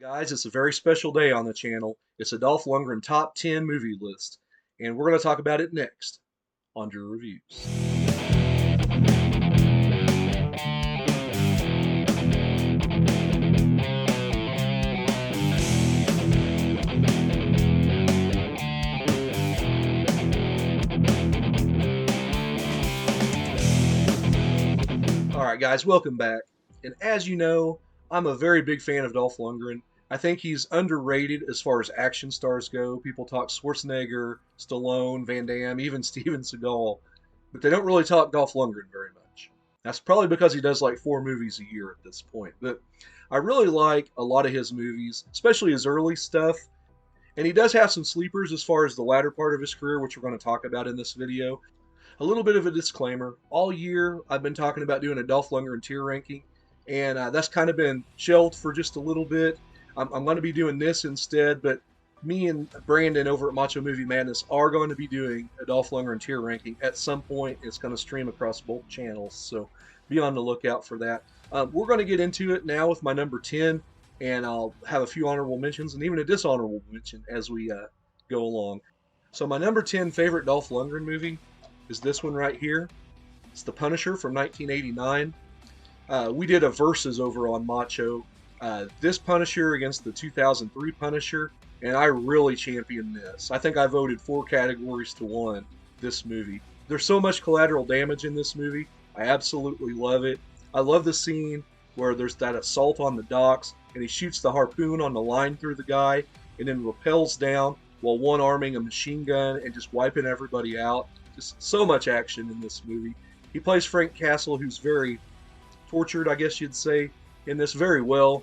Guys, it's a very special day on the channel. It's a Dolph Lundgren top 10 movie list, and we're going to talk about it next on Drew Reviews. All right, guys, welcome back. And as you know, I'm a very big fan of Dolph Lundgren. I think he's underrated as far as action stars go. People talk Schwarzenegger, Stallone, Van Damme, even Steven Seagal, but they don't really talk Dolph Lundgren very much. That's probably because he does like 4 movies a year at this point. But I really like a lot of his movies, especially his early stuff. And he does have some sleepers as far as the latter part of his career, which we're going to talk about in this video. A little bit of a disclaimer. All year, I've been talking about doing a Dolph Lundgren tier ranking, and that's kind of been shelved for just a little bit. I'm going to be doing this instead, but me and Brandon over at Macho Movie Madness are going to be doing a Dolph Lundgren tier ranking at some point. It's going to stream across both channels, so be on the lookout for that. We're going to get into it now with my number 10, and I'll have a few honorable mentions and even a dishonorable mention as we go along. So my number 10 favorite Dolph Lundgren movie is this one right here. It's The Punisher from 1989. We did a versus over on Macho. This Punisher against the 2003 Punisher, and I really championed this. I think I voted 4 categories to 1 this movie. There's so much collateral damage in this movie. I absolutely love it. I love the scene where there's that assault on the docks, and he shoots the harpoon on the line through the guy, and then rappels down while one arming a machine gun and just wiping everybody out. Just so much action in this movie. He plays Frank Castle, who's very tortured, I guess you'd say, in this very well.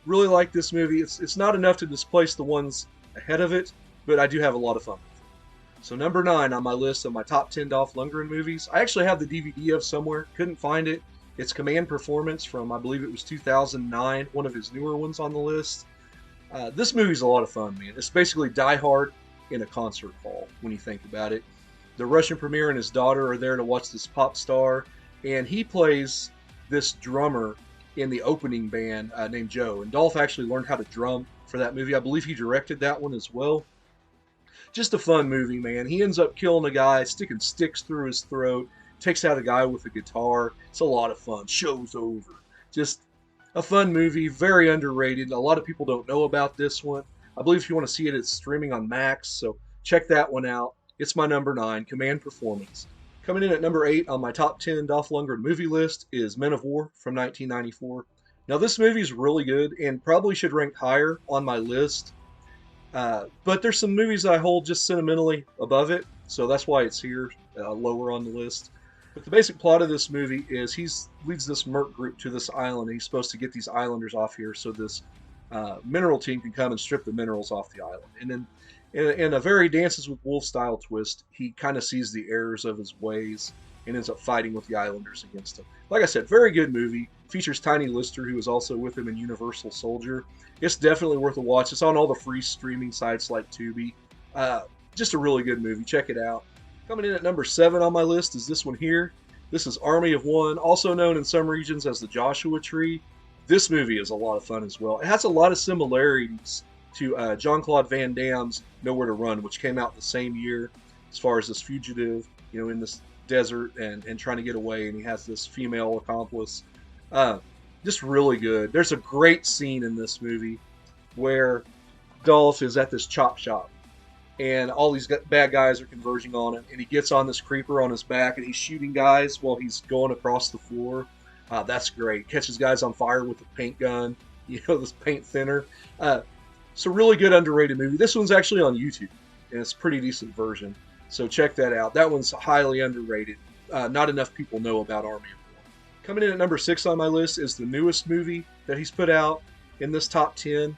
Really like this movie. It's not enough to displace the ones ahead of it, but I do have a lot of fun with it. So number 9 on my list of my top 10 Dolph Lundgren movies. I actually have the DVD of somewhere. Couldn't find it. It's Command Performance from, I believe it was 2009, one of his newer ones on the list. This movie's a lot of fun, man. It's basically Die Hard in a concert hall when you think about it. The Russian premier and his daughter are there to watch this pop star, and he plays this drummer in the opening band named Joe. And Dolph actually learned how to drum for that movie. I believe he directed that one as well. Just a fun movie, man. He ends up killing a guy, sticking sticks through his throat, takes out a guy with a guitar. It's a lot of fun. Show's over. Just a fun movie, very underrated. A lot of people don't know about this one. I believe if you want to see it, it's streaming on Max, so check that one out. It's my number 9, Command Performance. Coming in at number 8 on my top 10 Dolph Lundgren movie list is Men of War from 1994. Now, this movie is really good and probably should rank higher on my list, but there's some movies I hold just sentimentally above it, so that's why it's here lower on the list. But the basic plot of this movie is he leads this merc group to this island, and he's supposed to get these islanders off here so this mineral team can come and strip the minerals off the island. And then in a very Dances with Wolves style twist, he kind of sees the errors of his ways and ends up fighting with the Islanders against him. Like I said, very good movie. Features Tiny Lister, who is also with him in Universal Soldier. It's definitely worth a watch. It's on all the free streaming sites like Tubi. Just a really good movie. Check it out. Coming in at number 7 on my list is this one here. This is Army of One, also known in some regions as the Joshua Tree. This movie is a lot of fun as well. It has a lot of similarities to Jean-Claude Van Damme's Nowhere to Run, which came out the same year, as far as this fugitive, in this desert and trying to get away, and he has this female accomplice. Just really good. There's a great scene in this movie where Dolph is at this chop shop, and all these bad guys are converging on him, and he gets on this creeper on his back, and he's shooting guys while he's going across the floor. That's great. Catches guys on fire with a paint gun, this paint thinner. It's a really good underrated movie. This one's actually on YouTube, and it's a pretty decent version. So check that out. That one's highly underrated. Not enough people know about Army of One. Coming in at number 6 on my list is the newest movie that he's put out in this top 10,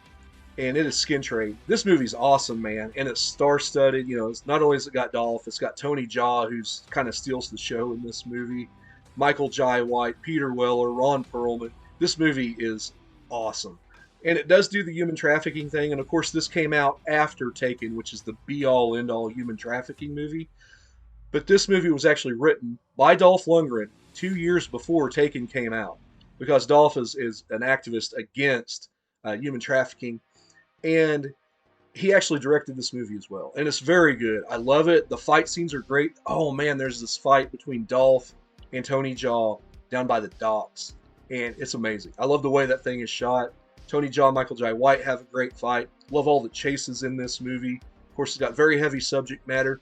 and it is Skin Trade. This movie's awesome, man, and it's star-studded. It's not only has it got Dolph, it's got Tony Jaa, who's kind of steals the show in this movie, Michael Jai White, Peter Weller, Ron Perlman. This movie is awesome. And it does do the human trafficking thing. And of course, this came out after Taken, which is the be-all, end-all human trafficking movie. But this movie was actually written by Dolph Lundgren 2 years before Taken came out. Because Dolph is an activist against human trafficking, and he actually directed this movie as well, and it's very good. I love it. The fight scenes are great. Oh man, there's this fight between Dolph and Tony Jaa down by the docks, and it's amazing. I love the way that thing is shot. Tony Jaa, Michael Jai White have a great fight. Love all the chases in this movie. Of course, it's got very heavy subject matter.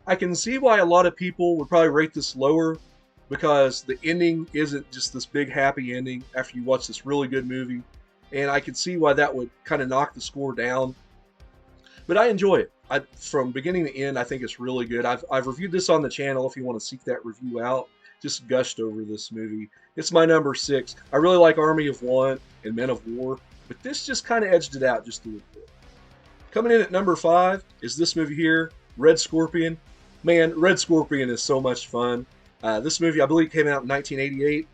I can see why a lot of people would probably rate this lower, because the ending isn't just this big happy ending after you watch this really good movie, and I can see why that would kind of knock the score down. But I enjoy it. From beginning to end, I think it's really good. I've reviewed this on the channel if you want to seek that review out. Just gushed over this movie. It's my number 6. I really like Army of One and Men of War, but this just kind of edged it out just a little bit. Coming in at number 5 is this movie here, Red Scorpion. Man, Red Scorpion is so much fun. This movie, I believe, came out in 1988.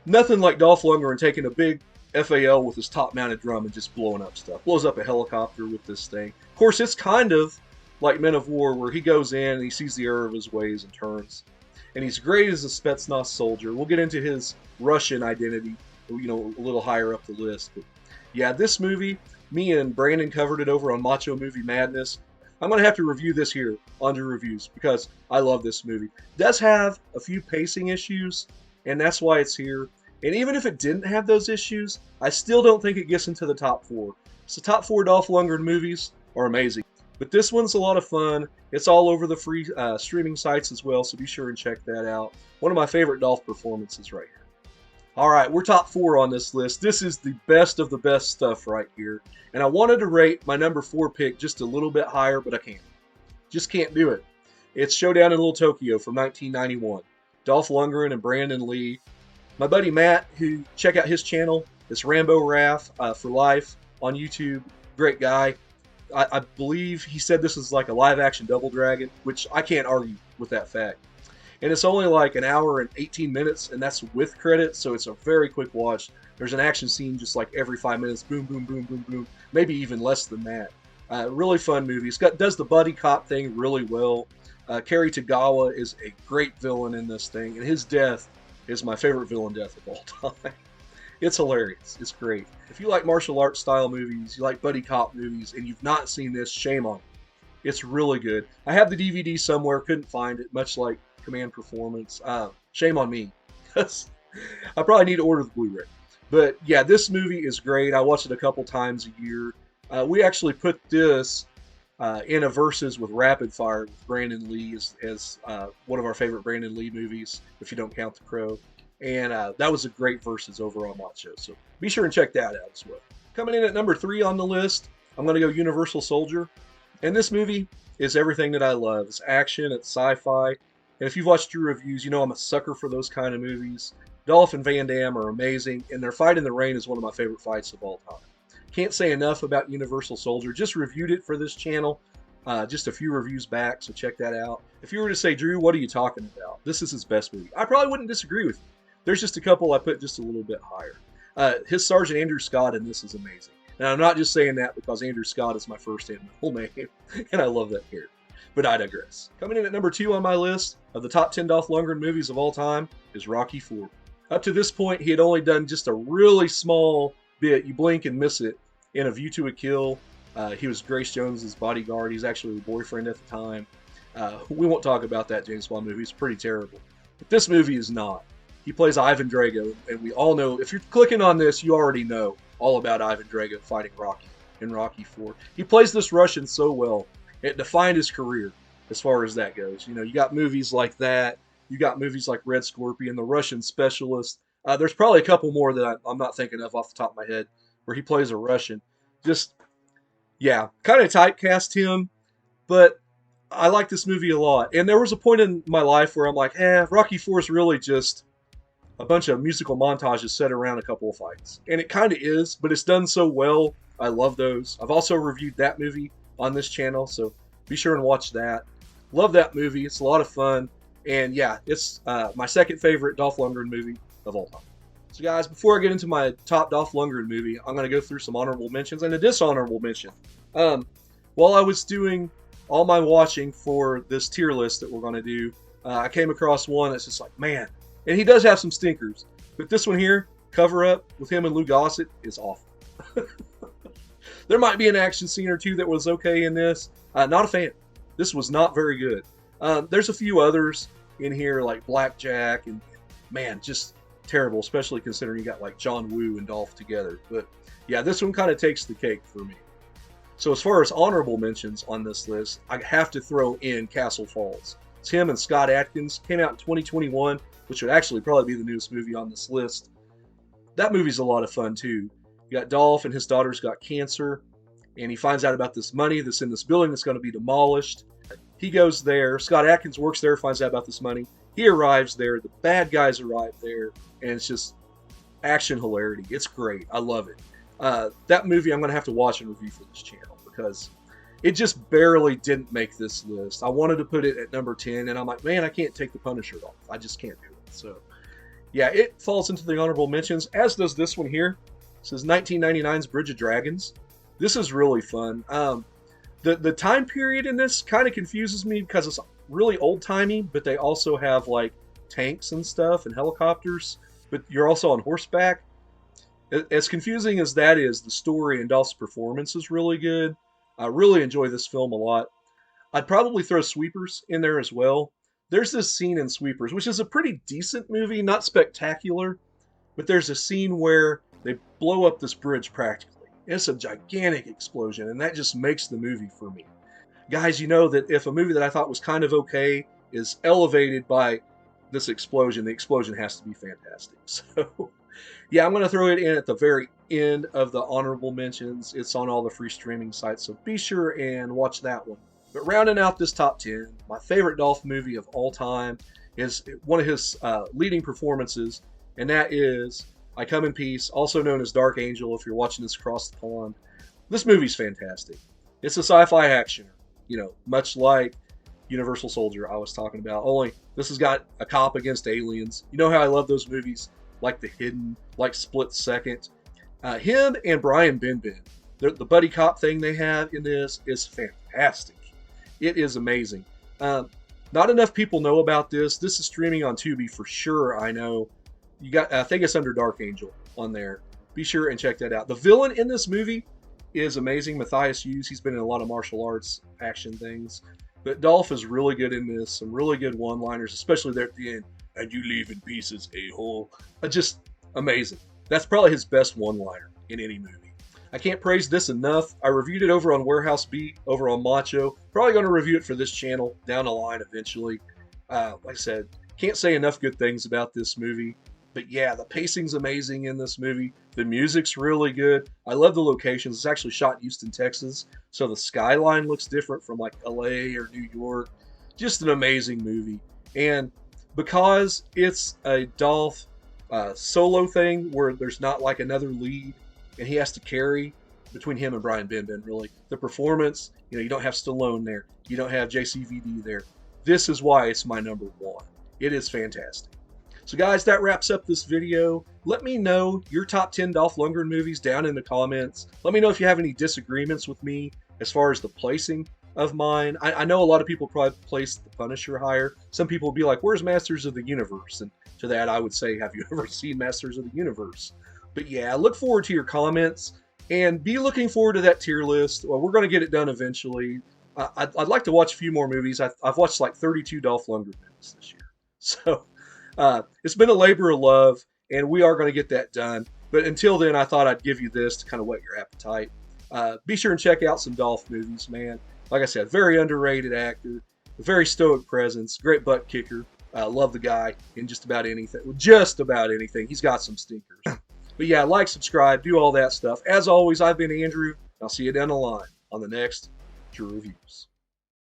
Nothing like Dolph Lundgren taking a big FAL with his top-mounted drum and just blowing up stuff. Blows up a helicopter with this thing. Of course, it's kind of like Men of War, where he goes in and he sees the error of his ways and turns. And he's great as a Spetsnaz soldier. We'll get into his Russian identity, a little higher up the list. But yeah, this movie, me and Brandon covered it over on Macho Movie Madness. I'm going to have to review this here on the reviews because I love this movie. It does have a few pacing issues, and that's why it's here. And even if it didn't have those issues, I still don't think it gets into the top 4. So top 4 Dolph Lundgren movies are amazing. But this one's a lot of fun. It's all over the free streaming sites as well, so be sure and check that out. One of my favorite Dolph performances right here. All right, we're top 4 on this list. This is the best of the best stuff right here. And I wanted to rate my number 4 pick just a little bit higher, but I can't. Just can't do it. It's Showdown in Little Tokyo from 1991. Dolph Lundgren and Brandon Lee. My buddy Matt, who check out his channel, it's Rambo Raff for Life on YouTube. Great guy. I believe he said this is like a live-action Double Dragon, which I can't argue with that fact. And it's only like an hour and 18 minutes, and that's with credits, so it's a very quick watch. There's an action scene just like every 5 minutes, boom, boom, boom, boom, boom, maybe even less than that. Really fun movie. Does the buddy cop thing really well. Cary Tagawa is a great villain in this thing, and his death is my favorite villain death of all time. It's hilarious. It's great. If you like martial arts style movies, you like buddy cop movies, and you've not seen this, shame on you. It's really good. I have the DVD somewhere, couldn't find it, much like Command Performance. Shame on me. I probably need to order the Blu-ray. But yeah, this movie is great. I watch it a couple times a year. We actually put this in a versus with Rapid Fire with Brandon Lee as one of our favorite Brandon Lee movies, if you don't count The Crow. And that was a great versus over on Macho. So be sure and check that out as well. Coming in at number 3 on the list, I'm going to go Universal Soldier. And this movie is everything that I love. It's action, it's sci-fi. And if you've watched Drew reviews, you know I'm a sucker for those kind of movies. Dolph and Van Damme are amazing, and their fight in the rain is one of my favorite fights of all time. Can't say enough about Universal Soldier. Just reviewed it for this channel just a few reviews back, so check that out. If you were to say, Drew, what are you talking about? This is his best movie. I probably wouldn't disagree with you. There's just a couple I put just a little bit higher. His Sergeant Andrew Scott in this is amazing. And I'm not just saying that because Andrew Scott is my first and middle name, and I love that character. But I digress. Coming in at number 2 on my list of the top 10 Dolph Lundgren movies of all time is Rocky IV. Up to this point, he had only done just a really small bit. You blink and miss it in A View to a Kill. He was Grace Jones's bodyguard. He's actually the boyfriend at the time. We won't talk about that James Bond movie. It's pretty terrible. But this movie is not. He plays Ivan Drago, and we all know, if you're clicking on this, you already know all about Ivan Drago fighting Rocky in Rocky IV. He plays this Russian so well. It defined his career as far as that goes. You know, you got movies like that. You got movies like Red Scorpion, The Russian Specialist. There's probably a couple more that I'm not thinking of off the top of my head where he plays a Russian. Just, yeah, kind of typecast him, but I like this movie a lot. And there was a point in my life where I'm like, Rocky IV is really just a bunch of musical montages set around a couple of fights. And it kind of is, but it's done so well. I love those. I've also reviewed that movie on this channel, so be sure and watch that. Love that movie. It's a lot of fun. And yeah, it's my second favorite Dolph Lundgren movie of all time. So guys, before I get into my top Dolph Lundgren movie, I'm going to go through some honorable mentions and a dishonorable mention. While I was doing all my watching for this tier list that we're going to do, I came across one that's just like, man, and he does have some stinkers, but this one here, Cover Up with him and Lou Gossett, is awful. There might be an action scene or two that was okay in this. Not a fan. This was not very good. There's a few others in here like Blackjack, and man, just terrible, especially considering you got like John Woo and Dolph together. But yeah, this one kind of takes the cake for me. So as far as honorable mentions on this list, I have to throw in Castle Falls. It's him and Scott Adkins. Came out in 2021, which would actually probably be the newest movie on this list. That movie's a lot of fun too. You got Dolph and his daughter's got cancer, and he finds out about this money that's in this building that's going to be demolished. He goes there. Scott Adkins works there, finds out about this money. He arrives there. The bad guys arrive there, and it's just action hilarity. It's great. I love it. That movie I'm going to have to watch and review for this channel because it just barely didn't make this list. I wanted to put it at number 10, and I'm like, man, I can't take The Punisher off. I just can't do it. So, yeah, it falls into the honorable mentions, as does this one here. This is 1999's Bridge of Dragons. This is really fun. The time period in this kind of confuses me because it's really old-timey, but they also have, like, tanks and stuff and helicopters, but you're also on horseback. As confusing as that is, the story and Dolph's performance is really good. I really enjoy this film a lot. I'd probably throw Sweepers in there as well. There's this scene in Sweepers, which is a pretty decent movie, not spectacular, but there's a scene where they blow up this bridge practically. It's a gigantic explosion, and that just makes the movie for me. Guys, you know that if a movie that I thought was kind of okay is elevated by this explosion, the explosion has to be fantastic. So, yeah, I'm going to throw it in at the very end of the honorable mentions. It's on all the free streaming sites, so be sure and watch that one. But rounding out this top 10, my favorite Dolph movie of all time is one of his leading performances, and that is I Come in Peace, also known as Dark Angel if you're watching this across the pond. This movie's fantastic. It's a sci-fi action, you know, much like Universal Soldier I was talking about, only this has got a cop against aliens. You know how I love those movies, like The Hidden, like Split Second. Him and Brian Benben, the buddy cop thing they have in this is fantastic. It is amazing. Not enough people know about this. This is streaming on Tubi for sure, I know. You got, I think it's under Dark Angel on there. Be sure and check that out. The villain in this movie is amazing, Matthias Hughes. He's been in a lot of martial arts action things. But Dolph is really good in this. Some really good one-liners, especially there at the end. And you leave in pieces, a-hole. Just amazing. That's probably his best one-liner in any movie. I can't praise this enough. I reviewed it over on Warehouse Beat, over on Macho. Probably going to review it for this channel down the line eventually. Like I said, can't say enough good things about this movie. But yeah, the pacing's amazing in this movie. The music's really good. I love the locations. It's actually shot in Houston, Texas. So the skyline looks different from like LA or New York. Just an amazing movie. And because it's a Dolph solo thing where there's not like another lead and he has to carry between him and Brian Benben, really. The performance, you know, you don't have Stallone there. You don't have JCVD there. This is why it's my number one. It is fantastic. So guys, that wraps up this video. Let me know your top 10 Dolph Lundgren movies down in the comments. Let me know if you have any disagreements with me as far as the placing of mine. I know a lot of people probably place The Punisher higher. Some people will be like, where's Masters of the Universe? And to that I would say, have you ever seen Masters of the Universe? But yeah, look forward to your comments and be looking forward to that tier list. Well, we're going to get it done eventually. I'd like to watch a few more movies. I've watched like 32 Dolph Lundgren movies this year. So it's been a labor of love, and we are going to get that done. But until then, I thought I'd give you this to kind of whet your appetite. Be sure and check out some Dolph movies, man. Like I said, very underrated actor, a very stoic presence, great butt kicker. Love the guy in just about anything. Just about anything. He's got some stinkers. But yeah, like, subscribe, do all that stuff. As always, I've been Andrew. I'll see you down the line on the next True Reviews.